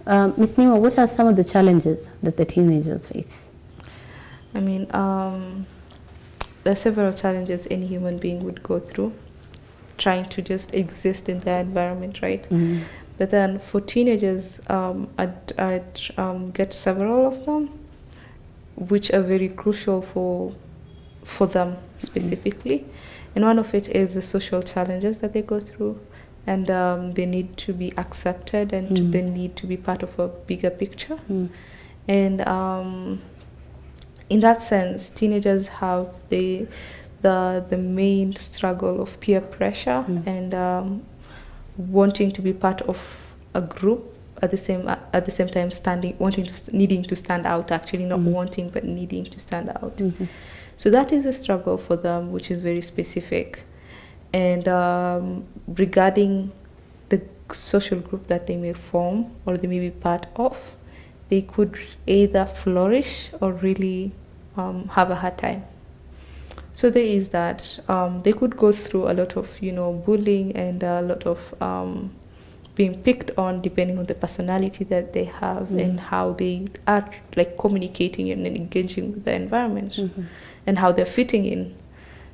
Ms. Nima, what are some of the challenges that the teenagers face? I mean, there are several challenges any human being would go through, trying to just exist in their environment, right? Mm. But then for teenagers, I'd get several of them, which are very crucial for them specifically. And one of it is the social challenges that they go through, and they need to be accepted, and they need to be part of a bigger picture. And in that sense, teenagers have the main struggle of peer pressure and wanting to be part of a group at the same time needing to stand out, actually not wanting but needing to stand out. So that is a struggle for them, which is very specific. And regarding the social group that they may form or they may be part of, they could either flourish or really have a hard time. So there is that. They could go through a lot of, bullying and a lot of being picked on, depending on the personality that they have and how they are like communicating and engaging with the environment and how they're fitting in.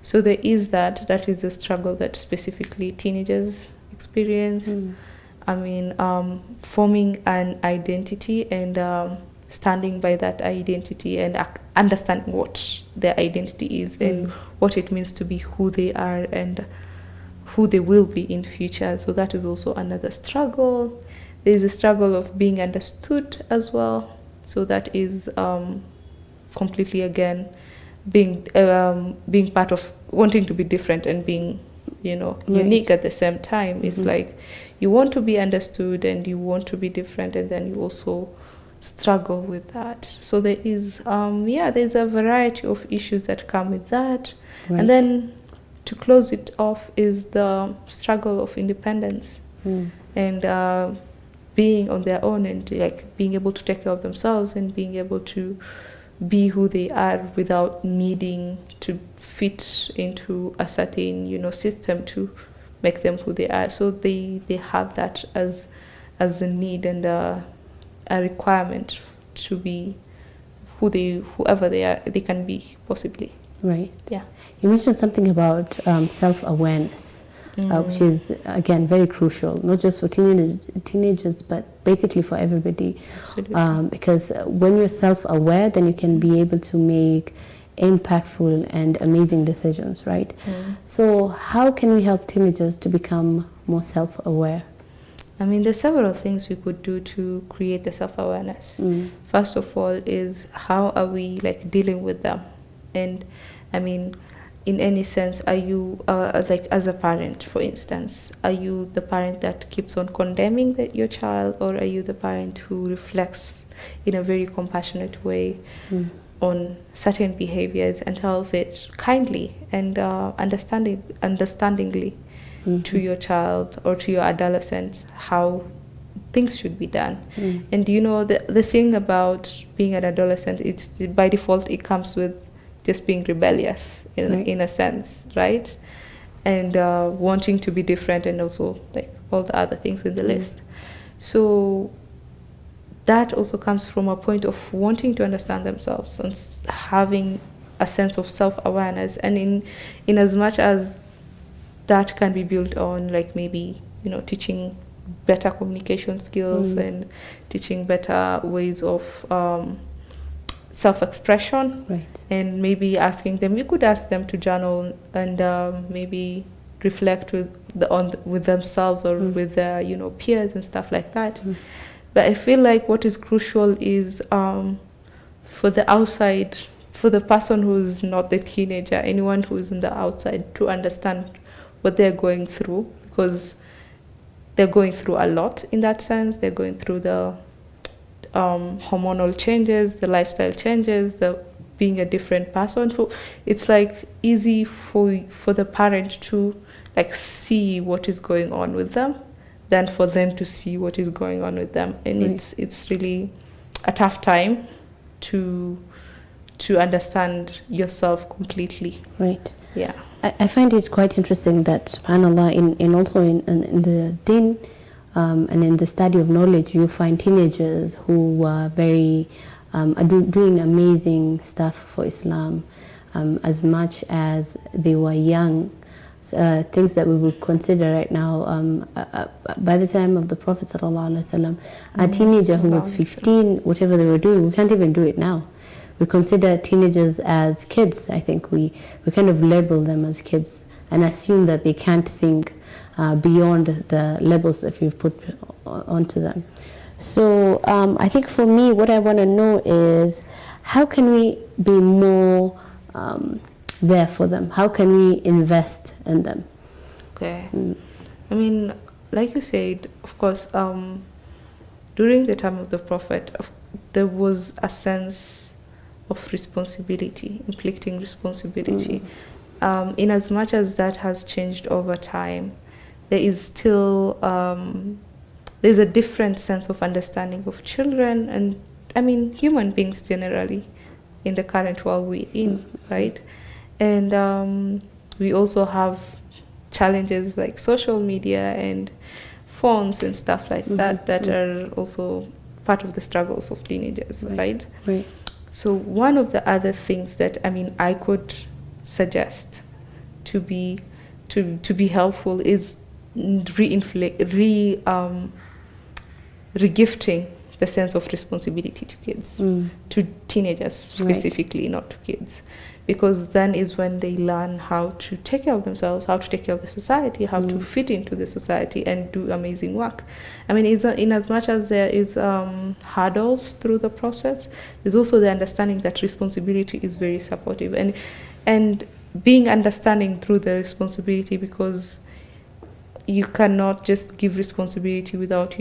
So there is that. That is a struggle that specifically teenagers experience. I mean, forming an identity and standing by that identity and understanding what their identity is and what it means to be who they are and who they will be in future. So that is also another struggle. There is a struggle of being understood as well. So that is completely, again, being part of wanting to be different and being unique at the same time. It's like you want to be understood and you want to be different, and then you also struggle with that. So there is there's a variety of issues that come with that. Right. And then to close it off is the struggle of independence and being on their own and like being able to take care of themselves and being able to be who they are without needing to fit into a certain system to make them who they are. So they have that as a need and a requirement to be whoever they are, they can be possibly. Right. Yeah. You mentioned something about self-awareness, which is, again, very crucial, not just for teenagers, but basically for everybody. Absolutely. Because when you're self-aware, then you can be able to make impactful and amazing decisions, right? So how can we help teenagers to become more self-aware? I mean, there's several things we could do to create the self-awareness. First of all is, how are we like dealing with them? And I mean, in any sense, are you like as a parent, for instance, are you the parent that keeps on condemning your child, or are you the parent who reflects in a very compassionate way on certain behaviors and tells it kindly and understandingly to your child or to your adolescent how things should be done? And the thing about being an adolescent, it's by default it comes with just being rebellious in a sense, right? And wanting to be different, and also like all the other things in the list. So that also comes from a point of wanting to understand themselves and having a sense of self-awareness. And in as much as that can be built on, like, maybe teaching better communication skills and teaching better ways of self-expression, right? And maybe you could ask them to journal and maybe reflect with themselves or with their peers and stuff like that. But I feel like what is crucial is for the outside, for the person who's not the teenager, anyone who's on the outside, to understand what they're going through, because they're going through a lot in that sense. They're going through the hormonal changes, the lifestyle changes, the being a different person. So it's like easy for the parent to like see what is going on with them than for them to see what is going on with them. And it's really a tough time to understand yourself completely. Right. Yeah. I find it quite interesting that, subhanAllah, in the din, and in the study of knowledge, you find teenagers who are doing amazing stuff for Islam, as much as they were young. Things that we would consider right now, by the time of the Prophet ﷺ, a teenager who was 15, whatever they were doing, we can't even do it now. We consider teenagers as kids. I think we kind of label them as kids and assume that they can't think beyond the labels that we've put onto them. So I think for me, what I want to know is, how can we be more there for them? How can we invest in them? Okay. I mean, like you said, of course, during the time of the Prophet, there was a sense of responsibility, inflicting responsibility. In as much as that has changed over time, there is still there's a different sense of understanding of children and, I mean, human beings generally in the current world we're in, right? And we also have challenges like social media and phones and stuff like that are also part of the struggles of teenagers, right? So one of the other things that, I mean, I could suggest to be helpful is regifting the sense of responsibility to kids, to teenagers specifically, not to kids. Because then is when they learn how to take care of themselves, how to take care of the society, how to fit into the society and do amazing work. I mean, in as much as there is hurdles through the process, there's also the understanding that responsibility is very supportive. And being understanding through the responsibility, because you cannot just give responsibility without,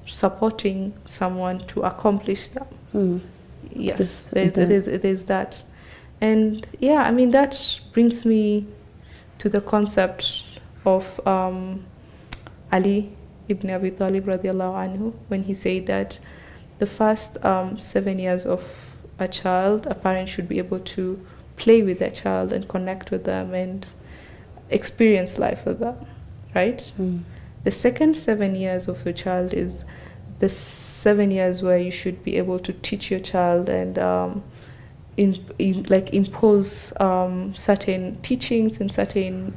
supporting someone to accomplish that. Yes, there's that. And yeah, I mean, that brings me to the concept of Ali ibn Abi Talib radiallahu anhu, when he said that the first 7 years of a child, a parent should be able to play with their child and connect with them and experience life with them, right? The second 7 years of a child is the 7 years where you should be able to teach your child and impose certain teachings and certain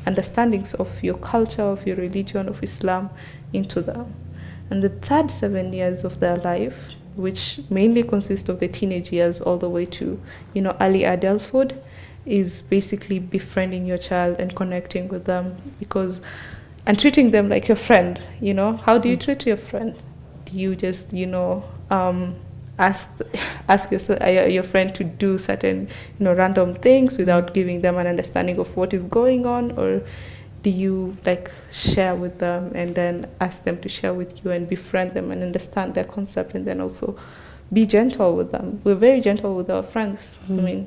understandings of your culture, of your religion, of Islam into them. And the third 7 years of their life, which mainly consists of the teenage years all the way to, early adulthood, is basically befriending your child and connecting with them, and treating them like your friend. How do you treat your friend? Do you just, ask your friend to do certain, random things without giving them an understanding of what is going on? Or do you share with them and then ask them to share with you and befriend them and understand their concept, and then also be gentle with them? We're very gentle with our friends. I mean,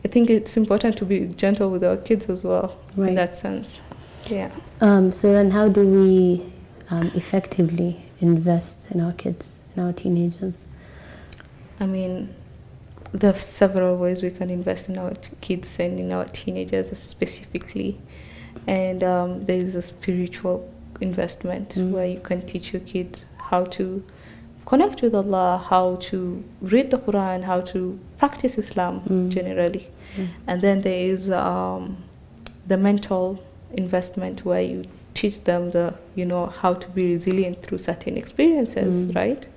I think it's important to be gentle with our kids as well, in that sense. Yeah. So then how do we effectively invest in our kids, in our teenagers? I mean, there are several ways we can invest in our kids and in our teenagers specifically. And there is a spiritual investment where you can teach your kids how to connect with Allah, how to read the Quran, how to practice Islam generally. And then there is the mental investment where you teach them how to be resilient through certain experiences, right?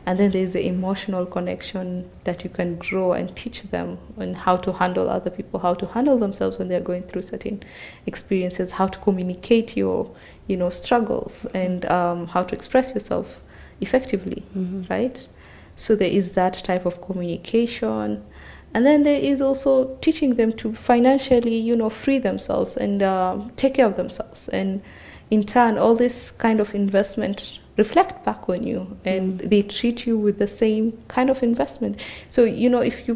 And then there's the emotional connection that you can grow and teach them on how to handle other people, how to handle themselves when they're going through certain experiences, how to communicate your, struggles, and how to express yourself effectively, right? So there is that type of communication. And then there is also teaching them to financially, free themselves and take care of themselves. And in turn, all this kind of investment reflect back on you, and they treat you with the same kind of investment. So, if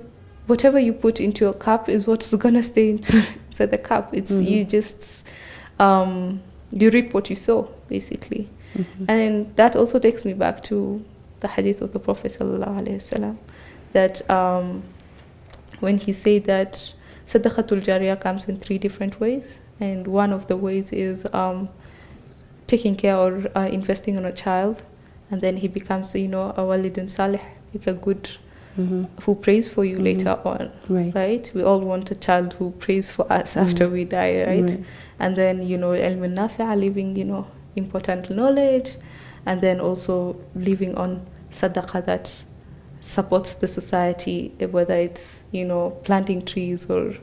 whatever you put into your cup is what's gonna stay inside the cup. It's you just you reap what you sow, basically. And that also takes me back to the hadith of the Prophet ﷺ, that when he said that Sadaqatul Jariyah comes in 3 different ways, and one of the ways is taking care or investing on a child, and then he becomes, you know, a walidun salih, like a good, who prays for you later on, right? We all want a child who prays for us after we die, right? And then, you know, ilm al-nafi'a, living, you know, important knowledge, and then also living on sadaqah that supports the society, whether it's, you know, planting trees or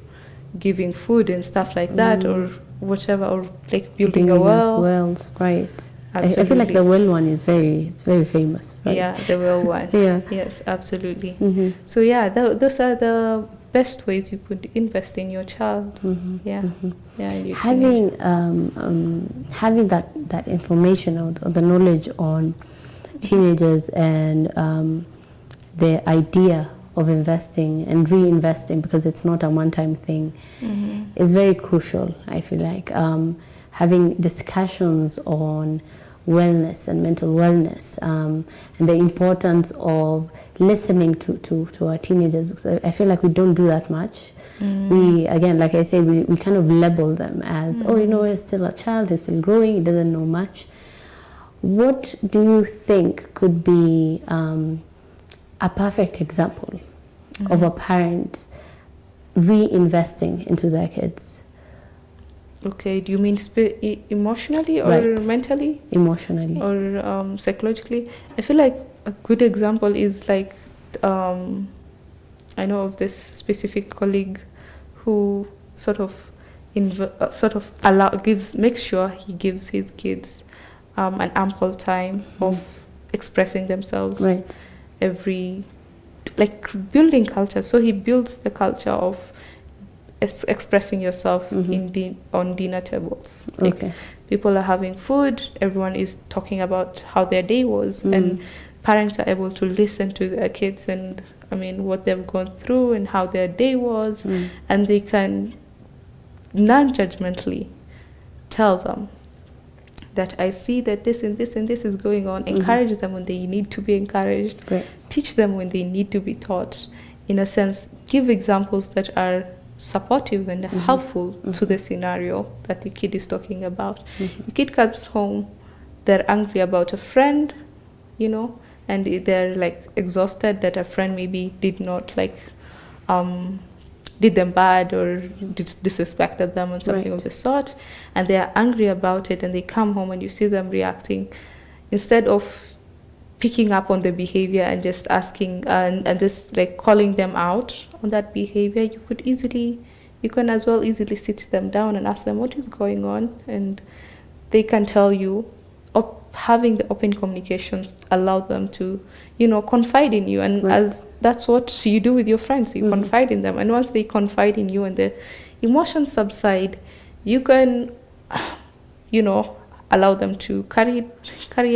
giving food and stuff like that, or whatever, or like building a well. Wells, right. I feel like the well one is it's very famous, right? Yeah, the well one. Yeah. Yes, absolutely. So yeah, those are the best ways you could invest in your child. Yeah. Having having that information or the knowledge on teenagers and the idea of investing and reinvesting, because it's not a one-time thing, is very crucial. I feel like having discussions on wellness and mental wellness, and the importance of listening to our teenagers, because I feel like we don't do that much. We, again, like I say, we kind of label them as, oh, you know, he's still a child, he's still growing, he doesn't know much. What do you think could be a perfect example of a parent reinvesting into their kids? Okay, do you mean emotionally or mentally? Emotionally. Or psychologically? I feel like a good example is like, I know of this specific colleague who makes sure he gives his kids an ample time of expressing themselves. Building culture. So he builds the culture of expressing yourself on dinner tables. People are having food, everyone is talking about how their day was, and parents are able to listen to their kids and, I mean, what they've gone through and how their day was, and they can non-judgmentally tell them that I see that this and this and this is going on. Encourage them when they need to be encouraged. Teach them when they need to be taught. In a sense, give examples that are supportive and helpful to the scenario that the kid is talking about. The kid comes home, they're angry about a friend, you know, and they're like exhausted that a friend maybe did not did them bad or disrespected them or something of the sort, and they are angry about it, and they come home and you see them reacting. Instead of picking up on the behavior and just asking and just like calling them out on that behavior, you can as well easily sit them down and ask them what is going on, and they can tell you. Having the open communications allow them to, you know, confide in you, and as that's what you do with your friends, you confide in them, and once they confide in you and the emotions subside, you can, you know, allow them to carry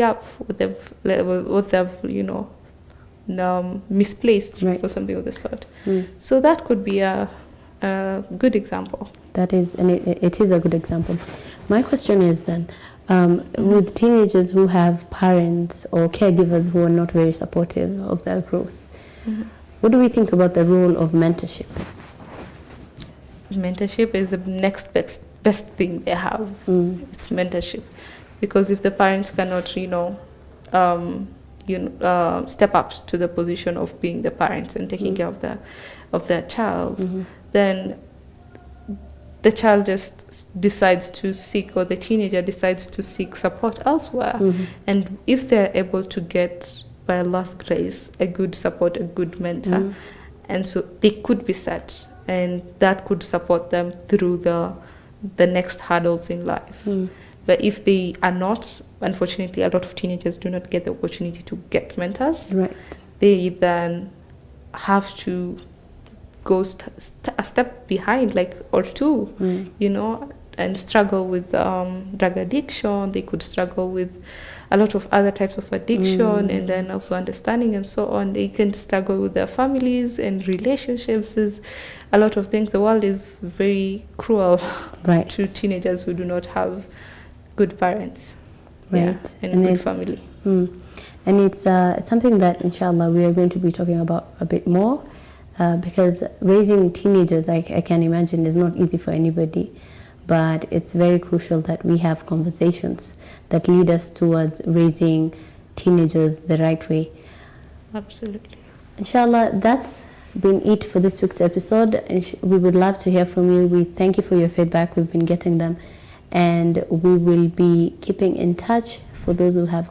up what they've you know, misplaced or something of the sort. So that could be a good example. That is, and it is a good example. My question is then, with teenagers who have parents or caregivers who are not very supportive of their growth, what do we think about the role of mentorship? Mentorship is the next best thing they have. It's mentorship, because if the parents cannot, you know, step up to the position of being the parents and taking care of their child, then the child just decides to seek, or the teenager decides to seek support elsewhere. And if they're able to get, by Allah's grace, a good support, a good mentor, and so they could be set, and that could support them through the next hurdles in life. But if they are not, unfortunately, a lot of teenagers do not get the opportunity to get mentors. They then have to go a step behind, like, or two, you know, and struggle with drug addiction. They could struggle with a lot of other types of addiction, and then also understanding and so on. They can struggle with their families and relationships. There's a lot of things. The world is very cruel to teenagers who do not have good parents and good family. And it's something that, inshallah, we are going to be talking about a bit more. Because raising teenagers, I can imagine, is not easy for anybody. but it's very crucial that we have conversations that lead us towards raising teenagers the right way. Absolutely. Inshallah, that's been it for this week's episode. We would love to hear from you. We thank you for your feedback. We've been getting them, and we will be keeping in touch. For those who have